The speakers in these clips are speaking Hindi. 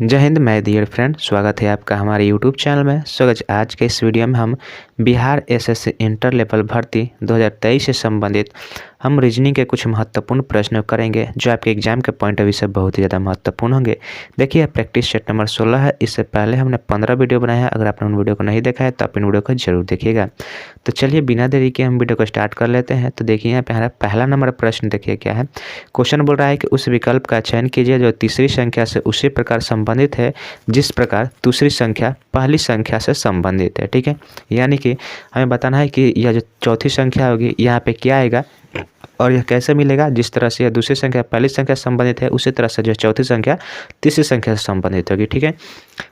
जय हिंद माय डियर फ्रेंड, स्वागत है आपका हमारे यूट्यूब चैनल में। आज के इस वीडियो में हम बिहार एसएससी इंटर लेवल भर्ती 2023 से संबंधित हम रीजनिंग के कुछ महत्वपूर्ण प्रश्न करेंगे जो आपके एग्जाम के पॉइंट ऑफ व्यू से बहुत ही ज़्यादा महत्वपूर्ण होंगे। देखिए, प्रैक्टिस सेट नंबर 16 है। इससे पहले हमने 15 वीडियो बनाया है। अगर आपने उन वीडियो को नहीं देखा है तो आप इन वीडियो को जरूर देखिएगा। तो चलिए बिना देरी के हम वीडियो को स्टार्ट कर लेते हैं। तो देखिए यहाँ पे हमारा पहला नंबर प्रश्न देखिए क्या है। क्वेश्चन बोल रहा है कि उस विकल्प का चयन कीजिए जो तीसरी संख्या से उसी प्रकार संबंधित है जिस प्रकार दूसरी संख्या पहली संख्या से संबंधित है। ठीक है, यानी कि हमें बताना है कि यह जो चौथी संख्या होगी यहाँ पे क्या आएगा और यह कैसे मिलेगा। जिस तरह से यह दूसरी संख्या पहली संख्या से संबंधित है उसी तरह से जो चौथी संख्या तीसरी संख्या से संबंधित होगी। ठीक है,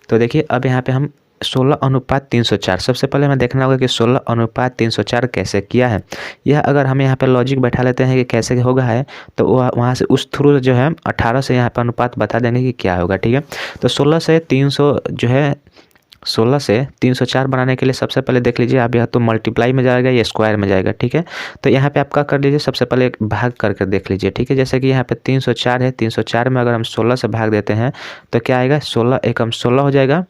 तो देखिए अब यहाँ पे हम 16:304 सबसे पहले हमें देखना होगा कि 16:304 कैसे किया है। यह अगर हम यहाँ पे लॉजिक बैठा लेते हैं कि कैसे होगा है तो वहाँ से उस थ्रू जो है 18 से यहाँ पे अनुपात बता देंगे कि क्या होगा। ठीक है, तो 16 से 304 बनाने के लिए सबसे पहले देख लीजिए आप, यह तो मल्टीप्लाई में जाएगा या स्क्वायर में जाएगा। ठीक है, तो यहाँ पे आप क्या कर लीजिए, सबसे पहले एक भाग करके देख लीजिए। ठीक है, जैसे कि यहाँ पे 304 है, 304 में अगर हम 16 से भाग देते हैं तो क्या आएगा, 16 एकम 16 हो जाएगा।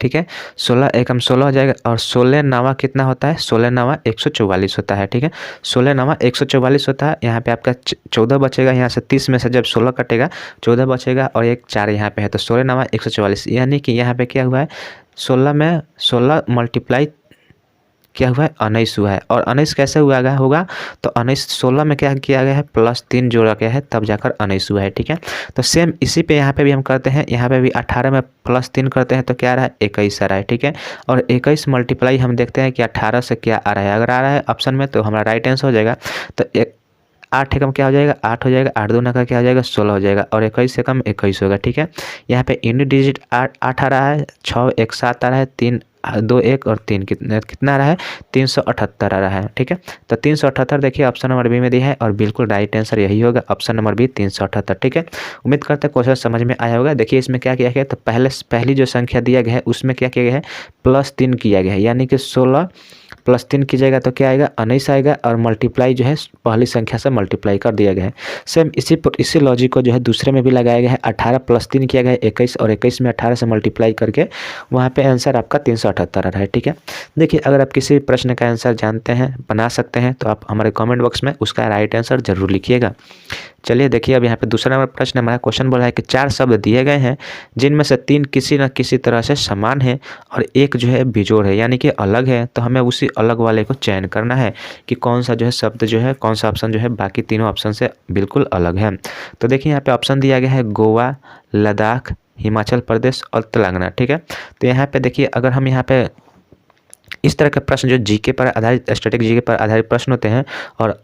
ठीक है, 16 एकम 16 हो जाएगा और 16 नवा कितना होता है, 16 नवा 144 होता है। ठीक है, 16 नवा 144 होता है। यहाँ पे आपका 14 बचेगा, यहाँ से 30 में से जब 16 कटेगा 14 बचेगा और एक 4 यहाँ पे है, तो 16 नवा 144। यानी कि यहाँ पे क्या हुआ है, 16 में 16 मल्टीप्लाई क्या हुआ है, 19 हुआ है। और 19 कैसे हुआ होगा, तो 19 16 में क्या किया गया है, +3 जोड़ा गया है तब जाकर 19 हुआ है। ठीक है, तो सेम इसी पे यहाँ पे भी हम करते हैं। यहाँ पे भी 18 में +3 करते हैं तो क्या आ रहा है, 21 आ रहा है। ठीक है, और 21 मल्टीप्लाई हम देखते हैं कि 18 से क्या आ रहा है। अगर आ रहा है ऑप्शन में तो हमारा राइट आंसर हो जाएगा। तो 8 एकम क्या हो जाएगा, 8 हो जाएगा। 8 दूना का क्या हो जाएगा, 16 हो जाएगा और 21 एकम 21 होगा। ठीक है, यहाँ पे यूनिट डिजिट 8 आ रहा है, 6 1 7 आ रहा है, 3 2 1 और 3 कितना आ रहा है, 378 आ रहा है। ठीक है, तो 378 देखिए ऑप्शन नंबर बी में दिया है और बिल्कुल राइट आंसर यही होगा, ऑप्शन नंबर बी 378। ठीक है, उम्मीद करते हैं क्वेश्चन समझ में आया होगा। देखिए इसमें क्या किया गया है, तो पहली जो संख्या दिया गया है उसमें क्या किया गया है, +3 किया गया है। यानी कि 16 +3 कीजिएगा तो क्या आएगा, 19 आएगा और मल्टीप्लाई जो है पहली संख्या से मल्टीप्लाई कर दिया गया है। सेम इसी लॉजिक को जो है दूसरे में भी लगाया गया है। 18 +3 किया गया है 21 और 21 में 18 से मल्टीप्लाई करके वहाँ पे आंसर आपका 378 आ रहा है। ठीक है, देखिए अगर आप किसी प्रश्न का आंसर जानते हैं, बना सकते हैं, तो आप हमारे कमेंट बॉक्स में उसका राइट आंसर जरूर लिखिएगा। चलिए देखिए अब यहाँ पे दूसरा नंबर प्रश्न हमारा क्वेश्चन बोला है कि 4 शब्द दिए गए हैं जिनमें से 3 किसी न किसी तरह से समान है और एक जो है बिजोड़ है, यानी कि अलग है। तो हमें उसी अलग वाले को चयन करना है कि कौन सा जो है शब्द जो है, कौन सा ऑप्शन जो है बाकी तीनों ऑप्शन से बिल्कुल अलग है। तो देखिए यहाँ पे ऑप्शन दिया गया है गोवा, लद्दाख, हिमाचल प्रदेश और तेलंगाना। ठीक है, तो यहाँ पे देखिए अगर हम यहाँ पे इस तरह के प्रश्न जो जीके पर आधारित, स्टैटिक जीके पर आधारित प्रश्न होते हैं और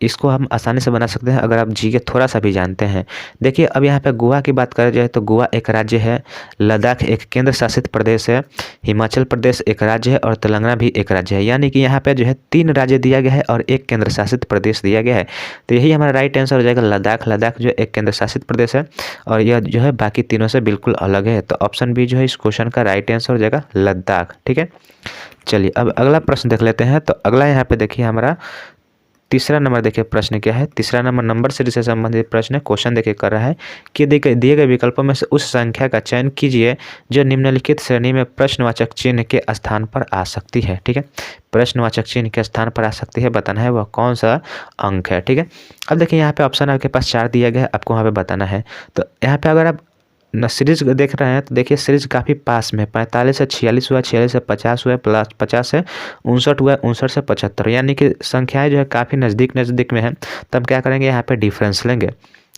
इसको हम आसानी से बना सकते हैं अगर आप जीके थोड़ा सा भी जानते हैं। देखिए अब यहाँ पे गोवा की बात करें जाए तो गोवा एक राज्य है, लद्दाख एक केंद्र शासित प्रदेश है, हिमाचल प्रदेश एक राज्य है और तेलंगाना भी एक राज्य है। यानी कि यहाँ पे जो है 3 राज्य दिया गया है और एक केंद्र शासित प्रदेश दिया गया है। तो यही हमारा राइट आंसर हो जाएगा लद्दाख। लद्दाख जो एक केंद्र शासित प्रदेश है और यह जो है बाकी तीनों से बिल्कुल अलग है। तो ऑप्शन बी जो है इस क्वेश्चन का राइट आंसर हो जाएगा लद्दाख। ठीक है, चलिए अब अगला प्रश्न देख लेते हैं। तो अगला यहाँ पे देखिए हमारा तीसरा नंबर देखिए प्रश्न क्या है। तीसरा नंबर सीरीज से संबंधित प्रश्न है। क्वेश्चन देखिए कर रहा है कि दिए गए विकल्पों में से उस संख्या का चयन कीजिए जो निम्नलिखित श्रेणी में प्रश्नवाचक चिन्ह के स्थान पर आ सकती है। ठीक है, प्रश्नवाचक चिन्ह के स्थान पर आ सकती है, बताना है वह कौन सा अंक है। ठीक है, अब देखिए यहाँ पे ऑप्शन आपके पास 4 दिया गया है, आपको वहाँ पे बताना है। तो यहाँ पे अगर आप सीरीज देख रहे हैं तो देखिए सीरीज काफ़ी पास में 45 से 46 हुआ, 46 से 50 हुआ, प्लस 50 से 59 हुआ, 59 से 75, यानी कि संख्याएं जो है काफ़ी नज़दीक में है। तब क्या करेंगे, यहाँ पे डिफरेंस लेंगे।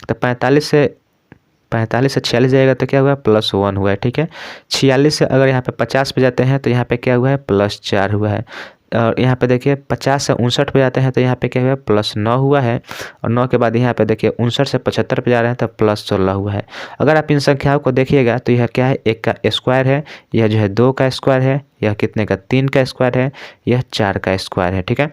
तो 45 से 46 जाएगा तो क्या हुआ, +1 हुआ है। ठीक है, 46 से अगर यहाँ पे 50 पे जाते हैं तो यहाँ पे क्या हुआ है, +4 हुआ है। और यहाँ पे देखिए 50 से 59 पे जाते हैं तो यहाँ पे क्या हुआ, +9 हुआ है। और 9 के बाद यहाँ पे देखिए 59 से 75 पे जा रहे हैं तो +16 हुआ है। अगर आप इन संख्याओं को देखिएगा तो यह क्या है, 1 का स्क्वायर है, यह जो है 2 का स्क्वायर है, यह कितने का, 3 का स्क्वायर है, यह 4 का स्क्वायर है। ठीक है,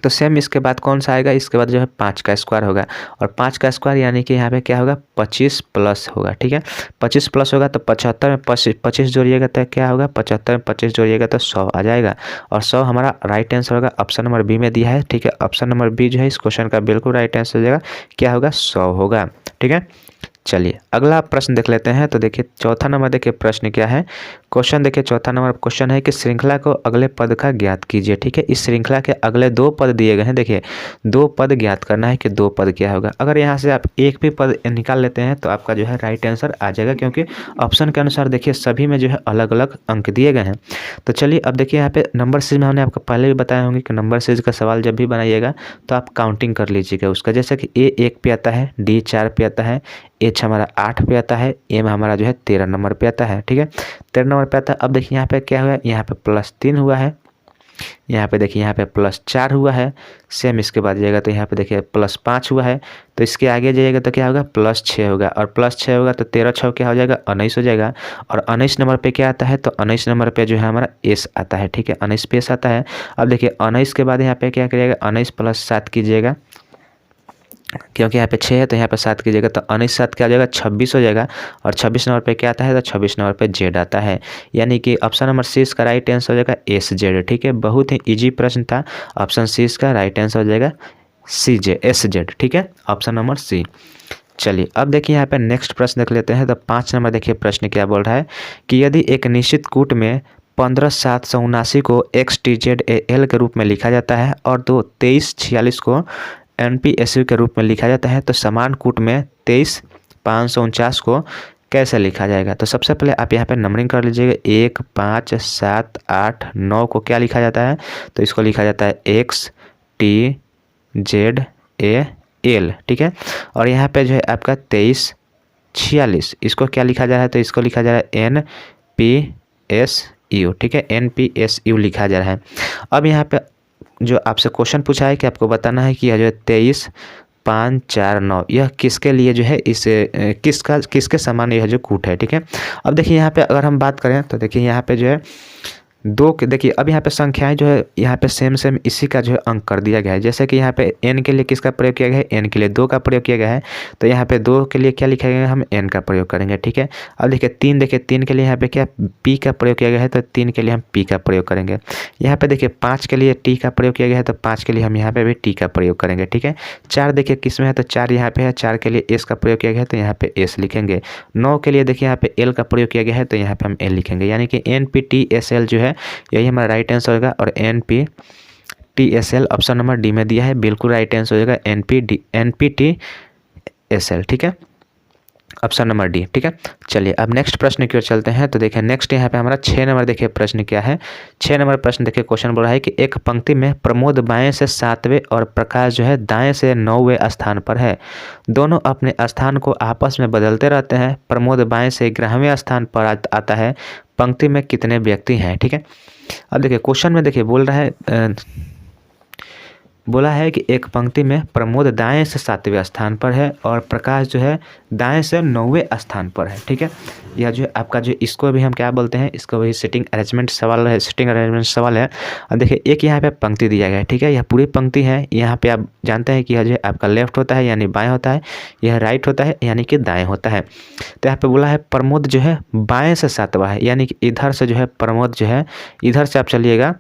तो सेम इसके बाद कौन सा आएगा, इसके बाद जो है 5 का स्क्वायर होगा और 5 का स्क्वायर यानी कि यहाँ पे क्या होगा, 25 प्लस होगा। ठीक है, 25 प्लस होगा तो 75 में 25 जोड़िएगा तो क्या होगा, 75 में 25 जोड़िएगा तो 100 आ जाएगा और 100 हमारा राइट आंसर होगा। ऑप्शन नंबर बी में दिया है। ठीक है, ऑप्शन नंबर बी जो है इस क्वेश्चन का बिल्कुल राइट आंसर हो जाएगा, क्या होगा, 100 होगा। ठीक है, चलिए अगला प्रश्न देख लेते हैं। तो देखिए चौथा नंबर देखिए प्रश्न क्या है। क्वेश्चन देखिए चौथा नंबर क्वेश्चन है कि श्रृंखला को अगले पद का ज्ञात कीजिए। ठीक है, इस श्रृंखला के अगले 2 पद दिए गए हैं। देखिए 2 पद ज्ञात करना है कि 2 पद क्या होगा। अगर यहाँ से आप एक भी पद निकाल लेते हैं तो आपका जो है राइट आंसर आ जाएगा, क्योंकि ऑप्शन के अनुसार देखिए सभी में जो है अलग अलग अंक दिए गए हैं। तो चलिए अब देखिए यहाँ पे नंबर सीरीज में हमने आपको पहले भी बताया होंगे कि नंबर सीरीज का सवाल जब भी बनाइएगा तो आप काउंटिंग कर लीजिएगा उसका। जैसे कि ए 1 पे आता है, डी 4 पे आता है, एच हमारा 8 पे आता है, एम हमारा जो है 13 नंबर पे आता है। ठीक है, 13 नंबर पे आता है। अब देखिए यहाँ पे क्या हुआ है, यहाँ पे +3 हुआ है, यहाँ पे देखिए यहाँ पे +4 हुआ है। सेम इसके बाद जाइएगा तो यहाँ पे देखिए +5 हुआ है। तो इसके आगे जाइएगा तो क्या होगा, +6 होगा, और +6 होगा तो 13 6 क्या हो जाएगा, 19 हो जाएगा। और 19 नंबर पे क्या आता है, तो 19 नंबर पे जो है हमारा एस आता है। ठीक है, 19 पे एस आता है। अब देखिए 19 के बाद यहाँ पे क्या करिएगा, 19 + 7 कीजिएगा, क्योंकि यहाँ पे 6 है तो यहाँ पे 7 कीजिएगा तो 19 7 क्या हो जाएगा, 26 हो जाएगा। और 26 नंबर पे क्या आता है, तो 26 नंबर पे जेड आता है। यानी कि ऑप्शन नंबर सी इसका राइट आंसर हो जाएगा एस जेड। ठीक है, बहुत ही इजी प्रश्न था। ऑप्शन सी इसका राइट आंसर हो जाएगा एस जेड। ठीक है, ऑप्शन नंबर सी। चलिए अब देखिए यहाँ पे नेक्स्ट प्रश्न देख लेते हैं। तो 5 नंबर देखिए प्रश्न क्या बोल रहा है कि यदि एक निश्चित कूट में 15,779 को XTZAL के रूप में लिखा जाता है और 2346 को NPSU के रूप में लिखा जाता है, तो समान कूट में 23,549 को कैसे लिखा जाएगा। तो सबसे पहले आप यहाँ पे नंबरिंग कर लीजिएगा। 1 5 7 8 9 को क्या लिखा जाता है, तो इसको लिखा जाता है XTZAL। ठीक है, और यहाँ पे जो है आपका 2346 इसको क्या लिखा जा रहा है, तो इसको लिखा जा रहा है NPSU। ठीक है, NPSU लिखा जा रहा है। अब यहाँ पे जो आपसे क्वेश्चन पूछा है कि आपको बताना है कि यह जो है 23,549 यह किसके लिए जो है इस किसके समान यह जो कूट है। ठीक है, अब देखिए यहाँ पे अगर हम बात करें तो देखिए यहाँ पे जो है 2 के देखिए अब यहाँ पे संख्याएं जो है यहाँ पे सेम इसी का जो है अंक कर दिया गया है। जैसे कि यहाँ पे n के लिए किसका प्रयोग किया गया है, n के लिए 2 का प्रयोग किया गया है। तो यहाँ पे 2 के लिए क्या लिखा गया है, हम n का प्रयोग करेंगे। ठीक है, अब देखिए 3 के लिए यहाँ पे क्या p का प्रयोग किया गया है, तो 3 के लिए हम p का प्रयोग करेंगे। यहाँ पे देखिए 5 के लिए t का प्रयोग किया गया है, तो 5 के लिए हम यहाँ पे भी t का प्रयोग करेंगे। ठीक है, 4 देखिए किस में है, तो 4 यहाँ पे है, 4 के लिए s का प्रयोग किया गया है, तो यहाँ पे s लिखेंगे। 9 के लिए देखिए यहाँ पे l का प्रयोग किया गया है, तो यहाँ पे हम l लिखेंगे। यानी कि NPTSL जो है यही हमारा राइट आंसर होगा। और NPTSL ऑप्शन नंबर डी में दिया है, बिल्कुल राइट आंसर हो जाएगा NPTSL। ठीक है, ऑप्शन नंबर डी। ठीक है, चलिए अब नेक्स्ट प्रश्न की ओर चलते हैं। तो देखिए नेक्स्ट यहाँ पे हमारा 6 नंबर देखिए प्रश्न क्या है। 6 नंबर प्रश्न देखिए क्वेश्चन बोल रहा है कि एक पंक्ति में प्रमोद बाएं से 7वें और प्रकाश जो है दाएं से 9वें स्थान पर है। दोनों अपने स्थान को आपस में बदलते रहते हैं। प्रमोद बाएं से 11वें स्थान पर आता है। पंक्ति में कितने व्यक्ति हैं। ठीक है, अब देखिए क्वेश्चन में देखिए बोला है कि एक पंक्ति में प्रमोद दाएं से 7वें स्थान पर है और प्रकाश जो है दाएं से 9वें स्थान पर है। ठीक है, यह जो आपका जो इसको भी हम क्या बोलते हैं, इसको भी सिटिंग अरेंजमेंट सवाल है, सिटिंग अरेंजमेंट सवाल है। अब देखिए एक यहाँ पे पंक्ति दिया गया है। ठीक है, यह पूरी पंक्ति है। यहाँ पे आप जानते हैं कि यह जो है आपका लेफ्ट होता है यानी बाएं होता है, यह राइट होता है यानी कि दाएं होता है। तो यहाँ पे बोला है प्रमोद जो है बाएं से 7वां है, यानी कि इधर से जो है प्रमोद जो है इधर से आप चलिएगा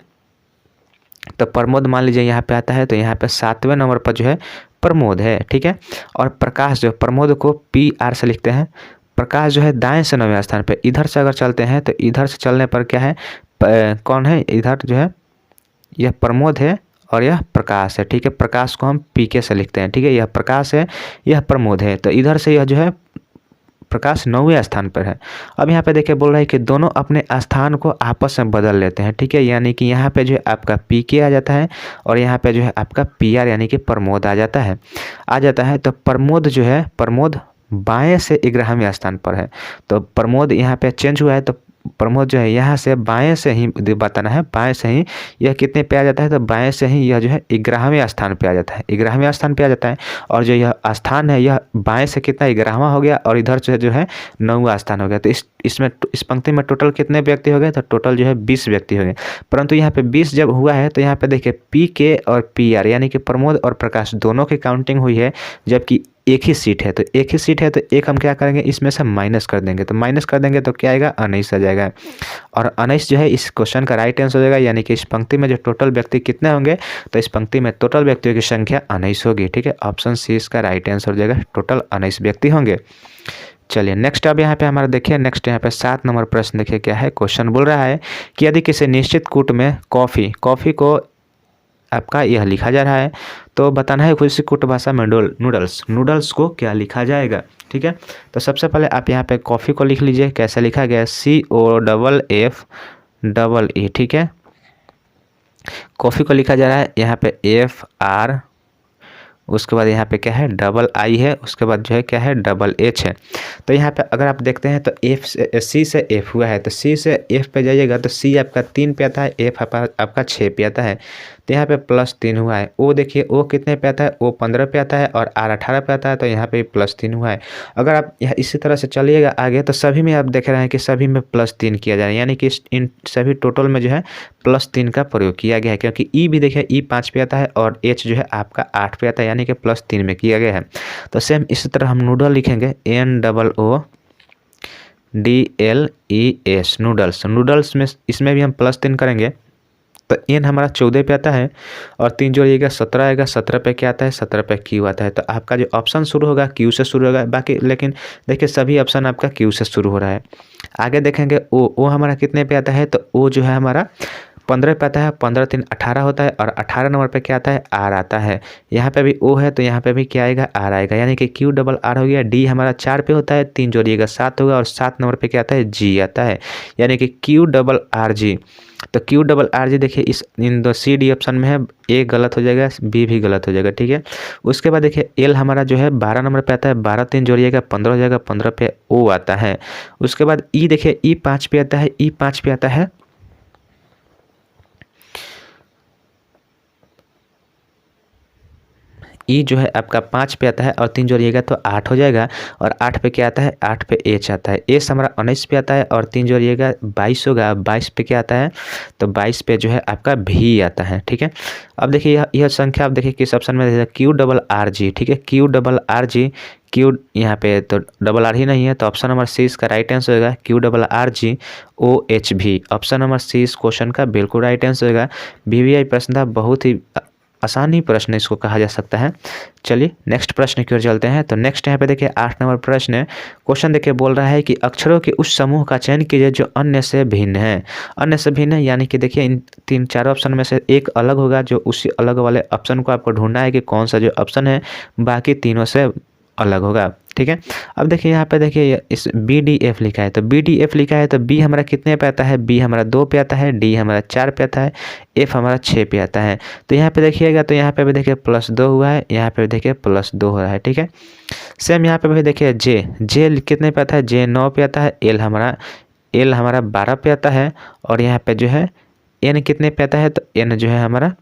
तो प्रमोद मान लीजिए यहाँ पे आता है, तो यहाँ पे 7वें नंबर पर जो है प्रमोद है। ठीक है, और प्रकाश जो प्रमोद को PR से लिखते हैं। प्रकाश जो है दाएं से 9वें स्थान पे। इधर से अगर चलते हैं तो इधर से चलने पर क्या है, कौन है इधर जो है, यह प्रमोद है और यह प्रकाश है। ठीक है, प्रकाश को हम PK से लिखते हैं। ठीक है, यह प्रकाश है, यह प्रमोद है। तो इधर से यह जो है प्रकाश 9वें स्थान पर है। अब यहाँ पे देखिए बोल रहा है कि दोनों अपने स्थान को आपस में बदल लेते हैं। ठीक है, यानी कि यहाँ पे जो है आपका PK आ जाता है और यहाँ पे जो है आपका PR यानी कि प्रमोद आ जाता है। तो प्रमोद जो है प्रमोद बाएं से 11वें स्थान पर है। तो प्रमोद यहाँ पे चेंज हुआ है, तो प्रमोद जो है यहाँ से बाएं से ही बताना है, बाएं से ही यह कितने पे आ जाता है, तो बाएं से ही यह जो है 11वें स्थान पे आ जाता है, 11वें स्थान पे आ जाता है। और जो यह स्थान है यह बाएं से कितना 11वां हो गया और इधर से जो है 9वां स्थान हो गया। तो इस पंक्ति में टोटल कितने व्यक्ति हो गए, तो टोटल जो है 20 व्यक्ति हो गए। परंतु यहाँ पे 20 जब हुआ है तो यहाँ पे देखिए PK और PR यानी कि प्रमोद और प्रकाश दोनों की काउंटिंग हुई है, जबकि एक ही सीट है। तो एक ही सीट है तो एक हम क्या करेंगे, इसमें से माइनस कर देंगे। तो माइनस कर देंगे तो क्या आएगा, 19 आ जाएगा। और 19 जो है इस क्वेश्चन का राइट आंसर हो जाएगा। यानी कि इस पंक्ति में जो टोटल व्यक्ति कितने होंगे, तो इस पंक्ति में टोटल व्यक्तियों की संख्या 19 होगी। ठीक है, ऑप्शन सी इसका राइट आंसर हो जाएगा, टोटल 19 व्यक्ति होंगे। चलिए नेक्स्ट अब यहाँ पे हमारा देखिए, नेक्स्ट यहाँ पे 7 नंबर प्रश्न देखिए क्या है। क्वेश्चन बोल रहा है कि यदि किसी निश्चित कूट में कॉफ़ी को आपका यह लिखा जा रहा है तो बताना है उसी कूट भाषा में नूडल्स को क्या लिखा जाएगा। ठीक है, तो सबसे पहले आप यहाँ पे कॉफ़ी को लिख लीजिए। कैसे लिखा गया है? COFFEE। ठीक है, कॉफ़ी को लिखा जा रहा है यहाँ पे FR, उसके बाद यहाँ पे क्या है? II है, उसके बाद जो है क्या है? HH है। तो यहाँ पे अगर आप देखते हैं तो C से F हुआ है, तो C से F पे जाइएगा तो C आपका 3 पे आता है, F आपका 6 पे आता है, तो यहाँ पे +3 हुआ है। O देखिए, O कितने पे आता है? O 15 पे आता है और R 18 पे आता है, तो यहाँ पे +3 हुआ है। अगर आप यहाँ इसी तरह से चलिएगा आगे तो सभी में आप देख रहे हैं कि सभी में +3 किया जा रहा है, यानी कि इन सभी टोटल में जो है +3 का प्रयोग किया गया है, क्योंकि E भी देखिए E 5 पे आता है और H जो है आपका 8 पे आता है, यानी कि +3 में किया गया है। तो सेम इसी तरह हम नूडल लिखेंगे NOODLES नूडल्स में इसमें भी हम +3 करेंगे तो N हमारा 14 पे आता है और 3 जोड़िएगा 17 आएगा। 17 पे क्या आता है? 17 पे Q आता है। तो आपका जो ऑप्शन शुरू होगा Q से शुरू होगा, बाकी लेकिन देखिए सभी ऑप्शन आपका Q से शुरू हो रहा है। आगे देखेंगे O हमारा कितने पे आता है? तो O जो है हमारा 15 पे आता है, 15 3 18 होता है और 18 नंबर पे क्या आता है? R आता है। यहाँ पे भी O है तो यहाँ पे भी क्या आएगा? R आएगा, यानी कि QRR हो गया। D हमारा 4 पे होता है, 3 जोड़िएगा 7 होगा और 7 नंबर पे क्या आता है? G आता है, यानी कि QRRG। तो QRRG देखिए इन दो CD ऑप्शन में है, A गलत हो जाएगा, B भी गलत हो जाएगा। ठीक है, उसके बाद देखिए L हमारा जो है 12 नंबर पे आता है, 12 3 जोड़िएगा 15 हो जाएगा, 15 पे O आता है। उसके बाद E देखिए E 5 पे आता है, E 5 पे आता है, E जो है आपका 5 पे आता है और 3 जोड़िएगा तो 8 हो जाएगा और 8 पे क्या आता है? 8 पे H आता है। S हमारा 19 पे आता है और 3 जोड़िएगा 22 होगा, 22 पे क्या आता है? तो 22 पे जो है आपका V आता है। ठीक है, अब देखिए यह संख्या आप देखिए किस ऑप्शन में QRRG। ठीक है, QRRG, Q यहाँ पे तो RR ही नहीं है, तो ऑप्शन नंबर C इसका राइट आंसर होगा QRRG OHV। Option number C इस क्वेश्चन का बिल्कुल राइट आंसर होगा। VVI प्रश्न था, बहुत ही आसानी प्रश्न इसको कहा जा सकता है। चलिए नेक्स्ट प्रश्न की ओर चलते हैं। तो नेक्स्ट यहाँ पे देखिए 8 नंबर प्रश्न है। क्वेश्चन देखिए बोल रहा है कि अक्षरों के उस समूह का चयन कीजिए जो अन्य से भिन्न है। अन्य से भिन्न है यानी कि देखिए इन 3-4 ऑप्शन में से एक अलग होगा, जो उसी अलग वाले ऑप्शन को आपको ढूंढना है कि कौन सा जो ऑप्शन है बाकी तीनों से अलग होगा। ठीक है, अब देखिए यहाँ पे देखिए इस BDF लिखा है, तो BDF लिखा है तो B हमारा कितने पे आता है? B हमारा 2 पे आता है, D हमारा 4 पे आता है, F हमारा 6 पे आता है। तो यहाँ पे देखिएगा तो यहाँ पे भी देखिए +2 हुआ है, यहाँ पे देखिए +2 हो रहा है। ठीक है, सेम यहाँ पे भी देखिए J कितने पे आता है? J 9 पे आता है, L हमारा 12 पे आता है और यहाँ पे जो है N कितने पे आता है? तो N जो है हमारा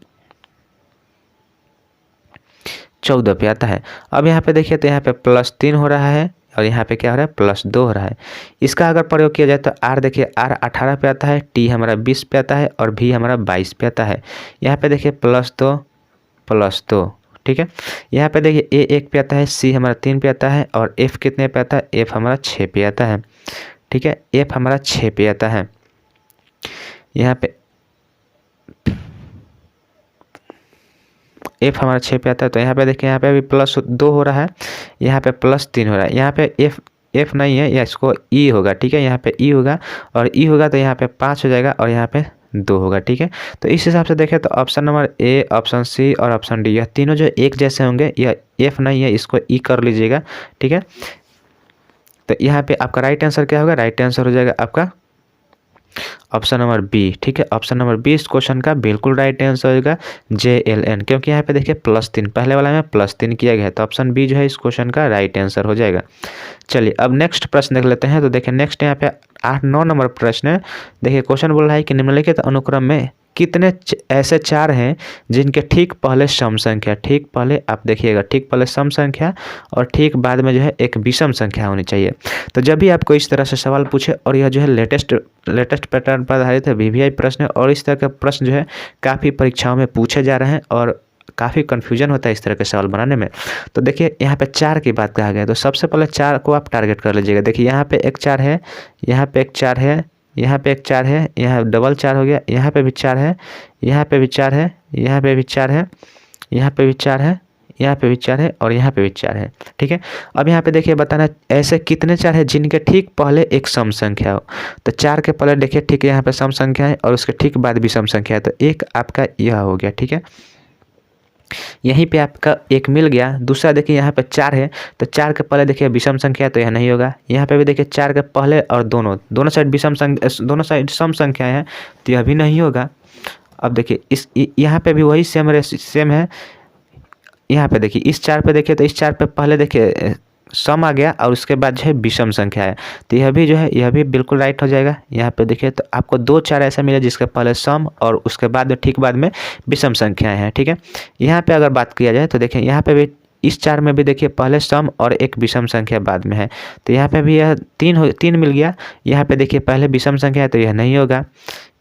14 पे आता है। अब यहाँ पे देखिए तो यहाँ पे +3 हो रहा है और यहाँ पे क्या हो रहा है? +2 हो रहा है। इसका अगर प्रयोग किया जाए तो R देखिए R 18 पे आता है, T हमारा 20 पे आता है और V हमारा 22 पे आता है। यहाँ पे देखिए +2। ठीक है, यहाँ पे देखिए A 1 पे आता है, C हमारा 3 पे आता है और F कितने पे आता है? F हमारा 6 पे आता है। ठीक है, F हमारा 6 पे आता है। यहाँ पे F हमारा 6 पे आता है, तो यहाँ पे देखिए यहाँ पे भी +2 हो रहा है, यहाँ पे +3 हो रहा है। यहाँ पे F नहीं है, या इसको E होगा। ठीक है, यहाँ पे E होगा और E होगा तो यहाँ पे 5 हो जाएगा और यहाँ पे 2 होगा। ठीक है, तो इस हिसाब से देखें तो option number A, option C और ऑप्शन D यह तीनों जो एक जैसे होंगे। यह F नहीं है, इसको E कर लीजिएगा। ठीक है, तो यहाँ पे आपका राइट आंसर क्या होगा? राइट आंसर हो जाएगा आपका ऑप्शन नंबर B। ठीक है, ऑप्शन नंबर B इस क्वेश्चन का बिल्कुल राइट आंसर होगा JLN, क्योंकि यहाँ पे देखिए +3 पहले वाला में +3 किया गया है, तो ऑप्शन B जो है इस क्वेश्चन का राइट आंसर हो जाएगा। चलिए अब नेक्स्ट प्रश्न देख लेते हैं। तो देखिए नेक्स्ट यहाँ पे 8-9 नंबर प्रश्न है। देखिए क्वेश्चन बोल रहा है कि निम्नलिखित अनुक्रम में कितने ऐसे 4 हैं जिनके ठीक पहले सम संख्या, ठीक पहले आप देखिएगा, ठीक पहले सम संख्या और ठीक बाद में जो है एक विषम संख्या होनी चाहिए। तो जब भी आपको इस तरह से सवाल पूछे, और यह जो है लेटेस्ट पैटर्न पर आधारित है, VVI प्रश्न है, और इस तरह के प्रश्न जो है काफ़ी परीक्षाओं में पूछे जा रहे हैं और काफ़ी कन्फ्यूजन होता है इस तरह के सवाल बनाने में। तो देखिए यहाँ पे 4 की बात कहा गया है, तो सबसे पहले 4 को आप टारगेट कर लीजिएगा। देखिए यहाँ पे एक 4 है, यहाँ पे एक 4 है, यहाँ पे एक 4 है, यहाँ डबल 4 हो गया, यहाँ पे भी 4 है, यहाँ पे भी 4 है, यहाँ पे भी 4 है, यहाँ पे भी 4 है, यहाँ पे भी 4 है और यहाँ पे भी 4 है, ठीक है। अब यहाँ पे देखिए बताना ऐसे कितने 4 है जिनके ठीक पहले एक सम संख्या हो। तो 4 के पहले देखिए ठीक है यहाँ पे सम संख्या है और उसके ठीक बाद विषम संख्या है, तो एक आपका यह हो गया, ठीक है। यहीं पे आपका एक मिल गया। दूसरा देखिए यहाँ पे 4 है, तो 4 के पहले देखिए विषम संख्या है, तो यह नहीं होगा। यहाँ पे भी देखिए 4 के पहले और दोनों साइड विषम संख्या, दोनों साइड सम संख्या है, तो यह भी नहीं होगा। अब देखिए इस यहाँ पे भी वही सेम है। यहाँ पे देखिए इस 4 पे देखिए, तो इस 4 पे पहले देखिए सम आ गया और उसके बाद जो है विषम संख्या है, तो यह भी जो है यह भी बिल्कुल राइट हो जाएगा। यहाँ पे देखिए तो आपको 2 4 ऐसा मिले जिसके पहले सम और उसके बाद ठीक बाद में विषम संख्याएं हैं, ठीक है। यहाँ पे अगर बात किया जाए तो देखिए यहाँ पे भी इस 4 में भी देखिए पहले सम और एक विषम संख्या बाद में है, तो यहाँ पे भी यह 3 मिल गया। यहाँ पे देखिए पहले विषम संख्या है, तो यह नहीं होगा।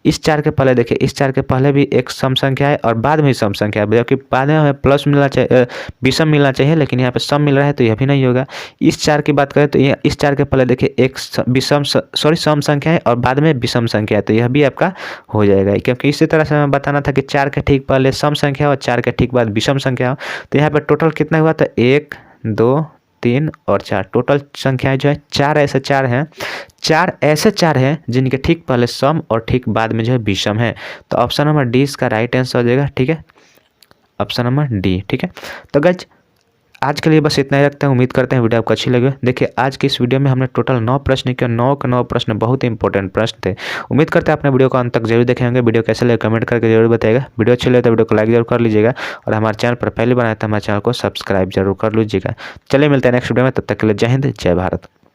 इस 4 के पहले देखिए इस 4 के पहले भी एक सम संख्या है और बाद में सम संख्या है, जबकि बाद में हमें प्लस मिलना चाहिए, विषम मिलना चाहिए, लेकिन यहाँ पे सम मिल रहा है, तो यह भी नहीं होगा। इस 4 की बात करें तो ये इस 4 के पहले देखिए एक सम संख्या है और बाद में विषम संख्या है, तो यह भी आपका हो जाएगा। क्योंकि इसी तरह से हमें बताना था कि 4 के ठीक पहले सम संख्या और 4 के ठीक बाद विषम संख्या हो। तो यहाँ पर टोटल कितना हुआ, तो 1 2 3 और 4, टोटल संख्याएं जो है 4 ऐसे 4 हैं। 4 ऐसे 4 हैं जिनके ठीक पहले सम और ठीक बाद में जो है विषम है। तो ऑप्शन नंबर डी इसका राइट आंसर हो जाएगा, ठीक है, ऑप्शन नंबर डी, ठीक है। तो गाइस आज के लिए बस इतना ही रखते हैं। उम्मीद करते हैं वीडियो आपको अच्छी लगी। देखिए आज की इस वीडियो में हमने टोटल 9 प्रश्न किए, 9 के 9 प्रश्न बहुत ही इंपॉर्टेंट प्रश्न थे। उम्मीद करते हैं आपने वीडियो को अंत तक जरूर देखे होंगे। वीडियो कैसे लगे कमेंट करके जरूर बताइएगा। वीडियो अच्छी लगे तो वीडियो को लाइक जरूर कर लीजिएगा और हमारे चैनल पर पहले बनाया था हमारे चैनल को सब्सक्राइब जरूर कर लीजिएगा। चलिए मिलते हैं नेक्स्ट वीडियो में, तब तक के लिए जय हिंद जय भारत।